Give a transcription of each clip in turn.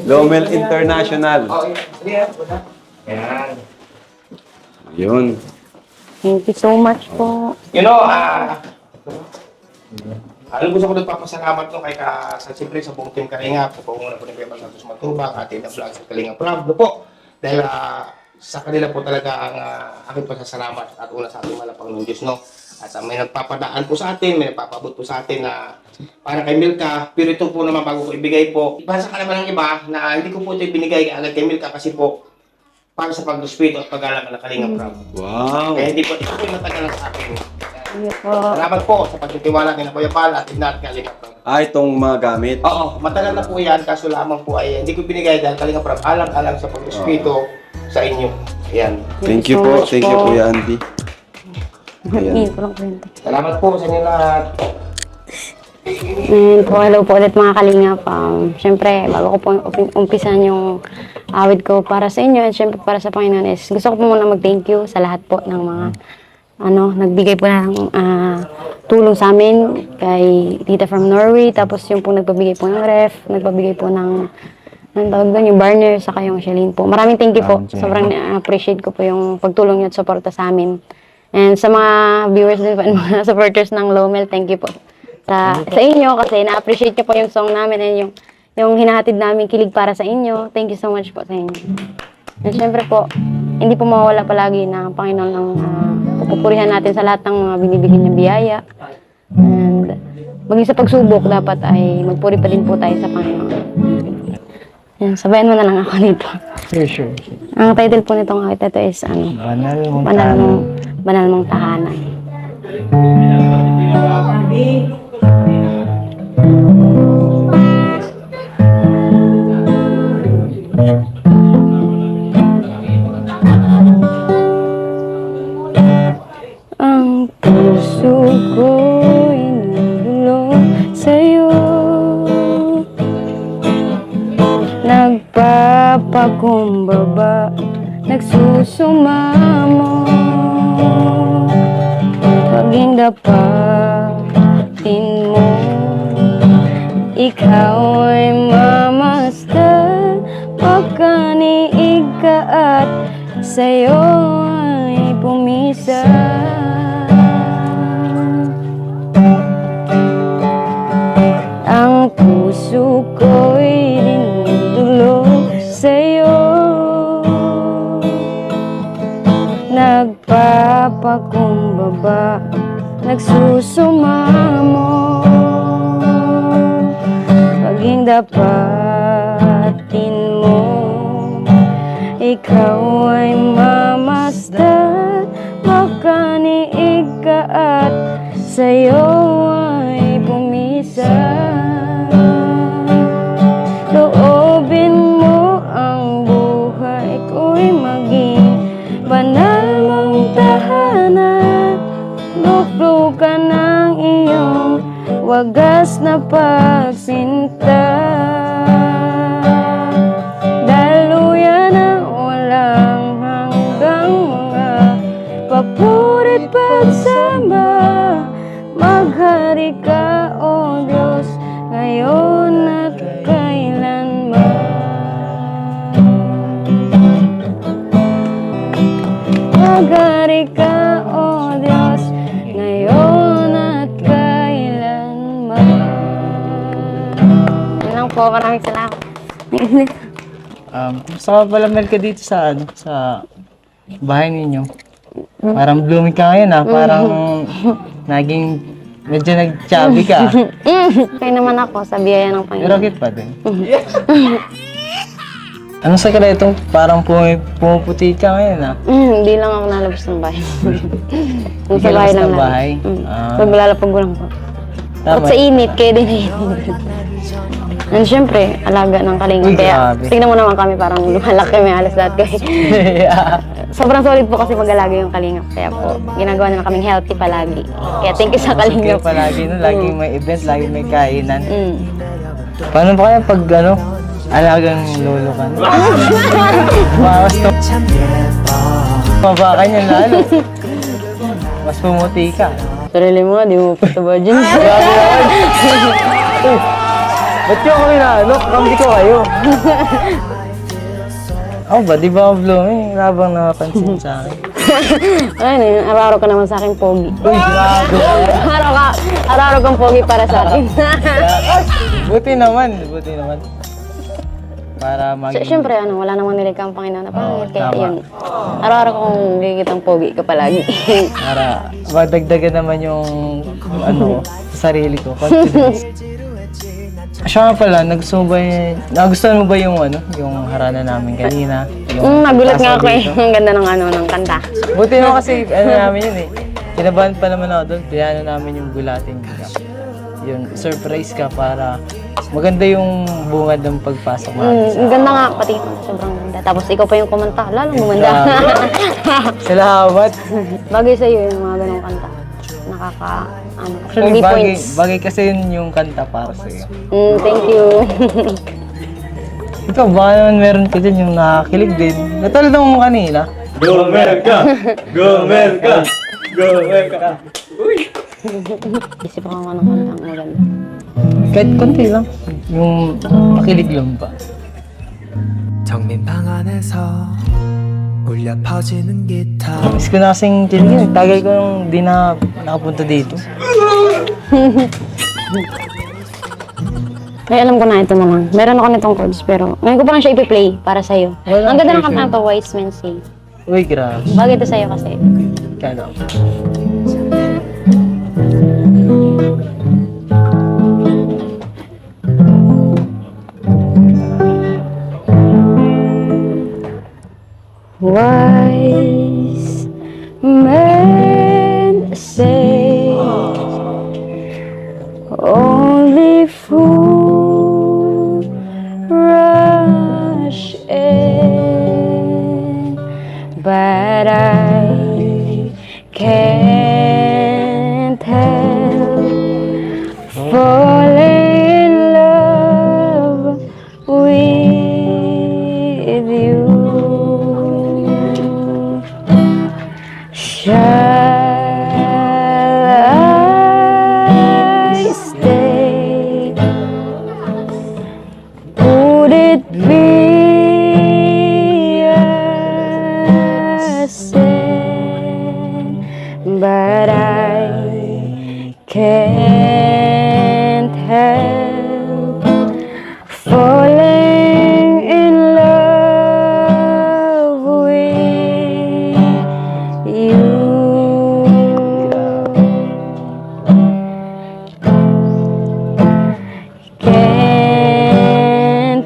Lomel International. Yan. Yun. Thank you so much po. You know, alam gusto ko nagpapasalamat no kay siyempre sa buong team Kalinga, sa pangunguna po ni Kuya Santos Matubak, ating na vlog sa Kalinga Prab po. Dahil sa kanila po talaga ang aking pasasalamat at una sa ating malapang ng Diyos, no? At may nagpapadaan po sa atin, may nagpapabot po sa atin na para kay Milka, pero ito po naman bago ko ibigay po. Para sa kalaman ng iba na hindi ko po ito ibinigay agad kay Milka kasi po para sa pag-respeto at pag-alaman ng Kalinga Prab. Wow. Kaya hindi po, ito po yung matagalan sa akin. Thank you po. Salamat po sa pagtitiwala kay Kuya Pal at Inat Kalinga Prab. Itong mga gamit. Oo, matagal na po yan, kaso lamang po ay hindi ko binigay dahil Kalinga Prab alang-alang sa pag-respeto sa inyo. Ayan. Thank you po. Thank you, Kuya Andy. Hindi ko lang kwento. Salamat po sa inyo lahat. And po, hello po ulit mga kalingap. Siyempre, bago ko po umpisan yung awit ko para sa inyo at siyempre para sa Panginoon is gusto ko po muna mag-thank you sa lahat po ng mga nagbigay po ng tulong sa amin kay Tita from Norway, tapos yung po nagpabigay po ng ref, nagpabigay po ng tawag doon, yung burner, saka yung Shalene po. Maraming thank you po. Sobrang appreciate ko po yung pagtulong niyo at suporta sa amin. And sa mga viewers din po, mga supporters ng Lomel, thank you po sa inyo kasi na-appreciate niyo po yung song namin and yung hinahatid namin kilig para sa inyo. Thank you so much po sa inyo. And syempre po, hindi po mawawala palagi na Panginoon ng pupurihan natin sa lahat ng mga binibigyan niya biyaya. And maging sa pagsubok, dapat ay magpuri pa din po tayo sa Panginoon. Yan, sabayan mo na lang ako nito. Sure. Ang title po nitong awit ito is Banal mong tahanan. Ang puso ko'y nagulong sa'yo, nagpapakumbaba, nagsusumamo, paging dapatin mo, ikaw ay mamasdan, pagkaniig ka at sa'yo ay pumisa. Ang puso ko'y dinudulog sa'yo, nagpapakumbaba, nagsusumamo, paging dapatin mo, ikaw ay mamasdan, makaniig ka at sa'yo ay pumisa. Loobin mo ang buhay ko'y maging banal mong tahanan, luklukan ng iyong wagas na pagsinta, daluyan ng walang hanggang mga papurit pagsama, maghari ka o Diyos ngayon at kailanman. Maghari ka o Diyos ngayon at kailanman. Yun lang po, maraming salamat. Gusto ka pala ka dito sa sa bahay ninyo. Parang blooming ka ngayon parang naging medyo nag-chubby ka. Kaya naman ako sa biyaya ng Pero Panginoon. cute pa din. Anong sa kala itong parang pumuputi ka ngayon Hindi lang ako nalabas ng bahay. Nung sa Hindi bahay labas lang ng bahay? Pag malalapag ko lang po. At Tama. sa init, kaya din init. And syempre, alaga ng Kalinga. Uy, Kaya grabe. tignan mo naman kami, parang lumalaki kami halos lahat kayo. Sobrang solid po kasi mag-alaga yung Kalinga. Kaya po, ginagawa nila kaming healthy palagi. Kaya thank you sa Kalinga. Sige palagi laging may event, laging may kainan. Mm. Paano ba kaya pag alagang lolo ka? Bawas to. Maba ka niyan lalo. Mas pumuti ka. Sarili mo, di mo pa ito ba dyan? Ba't yung kami na ano? Kambi ko kayo. Ako ba? Di ba ako blooming? Labang nakapansin sa akin. Ayun eh, araw-araw ka naman sa akin pogi. Uy, grabe. Araw-araw kang pogi para sa akin. Buti naman. Para Siyempre, wala namang nilikang Panginoon na pangit. Kaya tama. yun, araw-araw kong gigitang pogi ka palagi. para madagdagan naman yung sa sarili ko. Confidence. Siya nga pala, nagustuhan mo ba yung yung harana namin kanina? Nagulat nga ako eh. dito? Ang ganda ng kanta. Buti naman kasi namin yun eh. Kinabahan pa naman ako doon. Pinano namin yung gulating yun, surprise ka para maganda yung bungad ng pagpasok natin. Ang ganda nga, pati sobrang ganda. Tapos ikaw pa yung kumanta, lalong gumanda. Salamat. Bagay sa'yo yung mga ganong kanta. Actually, points. Bagay kasi yun yung kanta para sa'yo. Thank you. Ikaw, baka naman meron ka dyan yung nakakilig din. Natulad mo kanina. Go America! Go America! Go America! Isip ako ng kantang maganda. Kahit konti lang. Yung makilig lang pa. 정민 방 안에서 울려 퍼지는 기타 Miss ko na kasing kilig. Tagal ko nung di na nakapunta dito. Ay, alam ko na ito na lang. Meron ako nitong chords, pero ngayon ko pa lang siya ipi-play para sa'yo. Walang Ang ganda ng pressure. kanta to, Wise Men Say. Uy, grabe. Bagay ito sa'yo kasi. Kano? Wise men say only fool rush in, but I can't help falling in love with you. Shall I stay? Would it be a sin? But I can't help falling in love with you. Can't help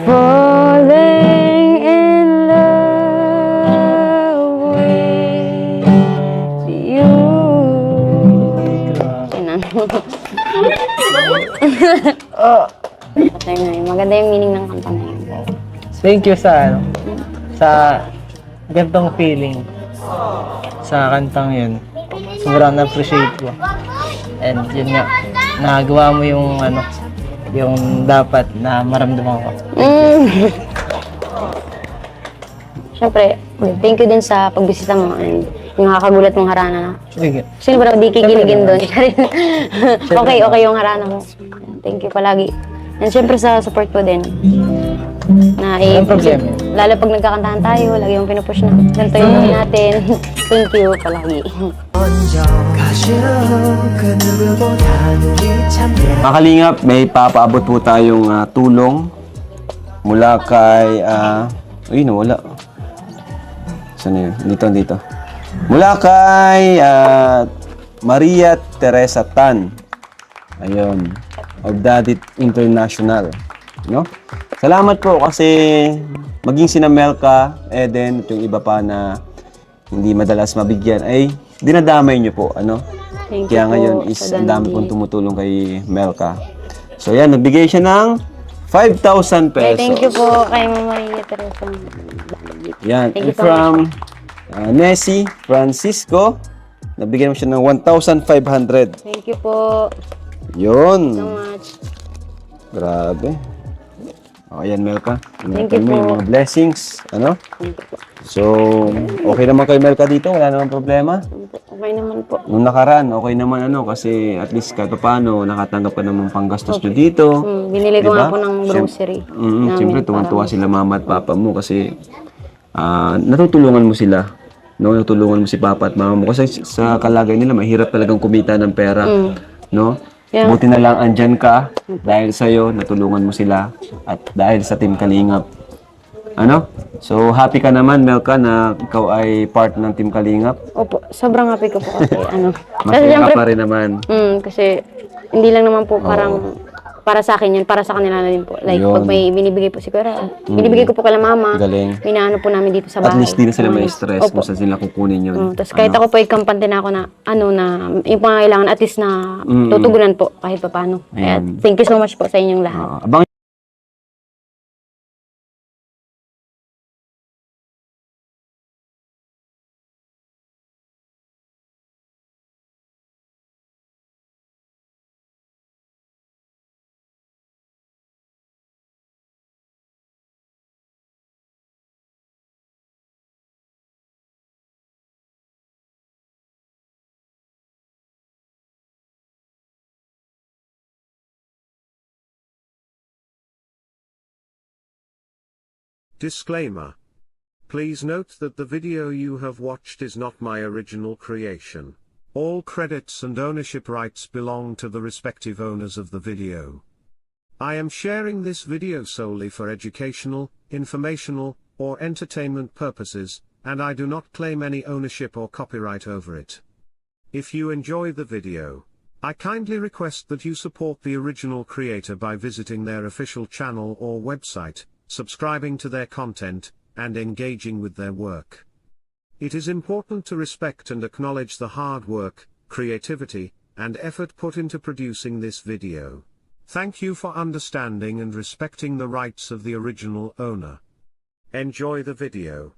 falling in love with you. Maganda yung meaning ng kanta na yun. Thank you sa gantong feeling sa kantang yun. Sobrang na-appreciate ko. And yun nga, nagawa mo yung yung dapat na maramdaman ko. Siyempre, thank you din sa pagbisita mo and yung nakakagulat mong harana na. Sige. Sino ba di kikiligin doon? Okay yung harana mo. Thank you palagi. And siyempre sa support mo din. Na Walang problema. Lalo pag nagkakantahan tayo, lagi yung pinupush na. Ganito yung gawin natin. Thank you palagi. 먼저 가슈 그 누구보다 눈이 참 Mga kalingap, may papaabot po tayong tulong mula kay... uy, nawala. Saan yun? Dito. Mula kay Maria Teresa Tan. Ayun. Of Dadit International. No? Salamat po kasi maging sina Melka, Eden, at yung iba pa na hindi madalas mabigyan ay dinadamay nyo po. Thank Kaya you ngayon po is sa ang dami Dandy. pong tumutulong kay Melka. So yan, nagbigay siya ng 5,000 Okay, pesos. thank you po kay Mama Maria Teresa. Yan. Thank And you so from Nessie Francisco, nabigyan mo siya ng 1,500. Thank you po Yun. so much. Grabe. O, ayan, Melka. Thank Ingatan you mo yung po. mga blessings. Ano? Thank you po. So, okay naman kay Melka dito? Wala namang problema? Okay naman po. Nung nakaraan, okay naman kasi at least kahit paano, nakatanggap ka naman panggastos nyo dito. Binili ko Diba? nga po ng grocery. Siyempre, tuwan-tuwa sila mama at papa mo kasi natutulungan mo sila. No, natulungan mo si papa at mama mo kasi sa kalagay nila mahirap talagang kumita ng pera, no? Yeah. Buti na lang andyan ka dahil sa iyo natulungan mo sila at dahil sa Team Kalingap. Ano? So happy ka naman Melka na ikaw ay part ng Team Kalingap. Opo, sobrang happy ko po kasi ano. Kasi Masaya syempre, ka pa rin naman. kasi hindi lang naman po parang para sa akin yun, para sa kanila na din po. Like, Yun. pag may binibigay po si Kuya, binibigay ko po kay mama. Galing. Minaano po namin dito sa At bahay. least di na sila may stress Opo. kung saan sila kukunin yun. Tapos kahit ako po ay kampante na ako na, na yung pangangailangan at least na tutugunan po kahit pa paano. Kaya Ayan. thank you so much po sa inyong lahat. Abang Disclaimer. Please note that the video you have watched is not my original creation. All credits and ownership rights belong to the respective owners of the video. I am sharing this video solely for educational, informational, or entertainment purposes, and I do not claim any ownership or copyright over it. If you enjoy the video, I kindly request that you support the original creator by visiting their official channel or website, subscribing to their content, and engaging with their work. It is important to respect and acknowledge the hard work, creativity, and effort put into producing this video. Thank you for understanding and respecting the rights of the original owner. Enjoy the video.